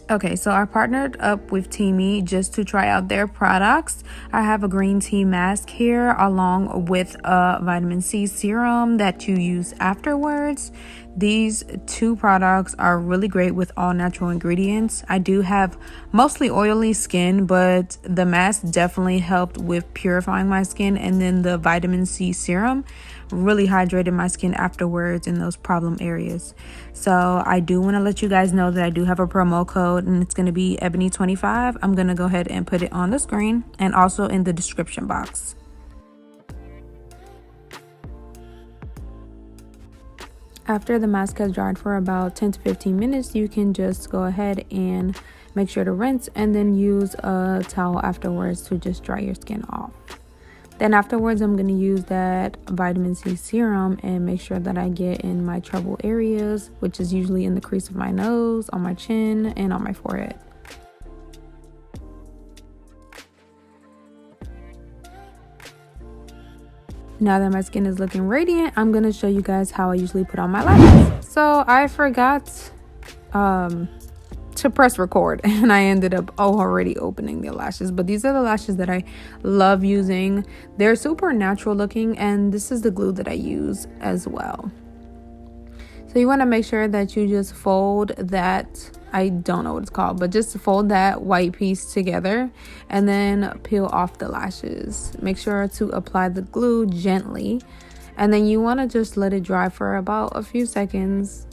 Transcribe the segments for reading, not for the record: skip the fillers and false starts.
Okay, so I partnered up with TEAMI just to try out their products. I have a green tea mask here along with a vitamin C serum that you use afterwards. These two products are really great with all natural ingredients. I do have mostly oily skin, but the mask definitely helped with purifying my skin, and then the vitamin C serum really hydrated my skin afterwards in those problem areas. So I do want to let you guys know that I do have a promo code, and it's going to be Ebony25. I'm going to go ahead and put it on the screen and also in the description box. After the mask has dried for about 10 to 15 minutes, you can just go ahead and make sure to rinse and then use a towel afterwards to just dry your skin off. Then afterwards, I'm going to use that vitamin C serum and make sure that I get in my trouble areas, which is usually in the crease of my nose, on my chin, and on my forehead. Now that my skin is looking radiant, I'm going to show you guys how I usually put on my lashes. So I forgot to press record, and I ended up already opening the lashes, but these are the lashes that I love using. They're super natural looking, and this is the glue that I use as well. So you want to make sure that you just fold that, I don't know what it's called, but just fold that white piece together and then peel off the lashes. Make sure to apply the glue gently, and then you want to just let it dry for about a few seconds.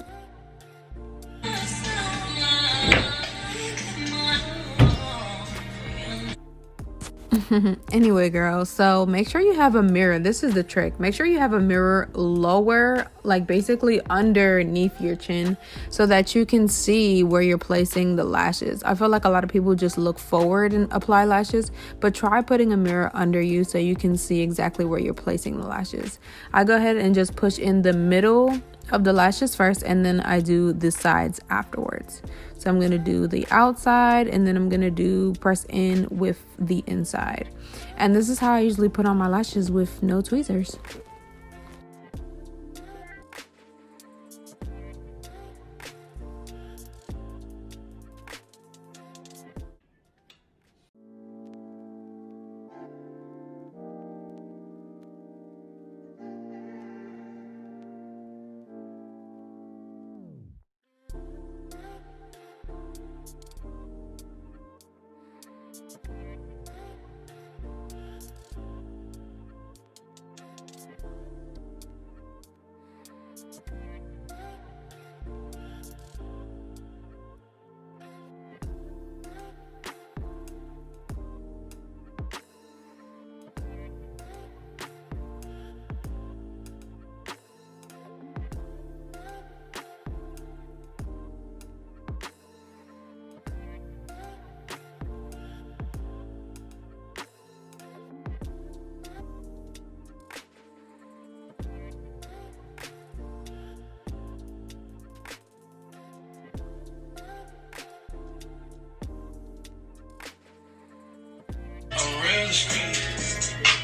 Anyway, girls, so make sure you have a mirror. This is the trick. Make sure you have a mirror lower, like basically underneath your chin, so that you can see where you're placing the lashes. I feel like a lot of people just look forward and apply lashes, but try putting a mirror under you so you can see exactly where you're placing the lashes. I go ahead and just push in the middle of the lashes first, and then I do the sides afterwards. So I'm going to do the outside, and then I'm going to do press in with the inside. And this is how I usually put on my lashes with no tweezers.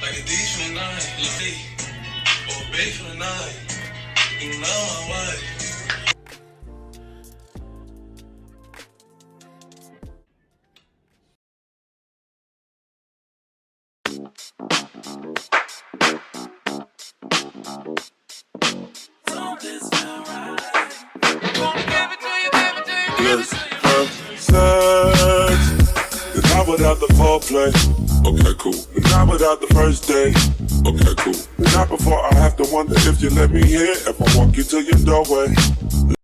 Like a D for the night, or a bay for the night. You know my wife. Not without the foreplay. Okay, cool. Not without the first day. Okay, cool. Not before I have to wonder if you let me in, if I walk you to your doorway.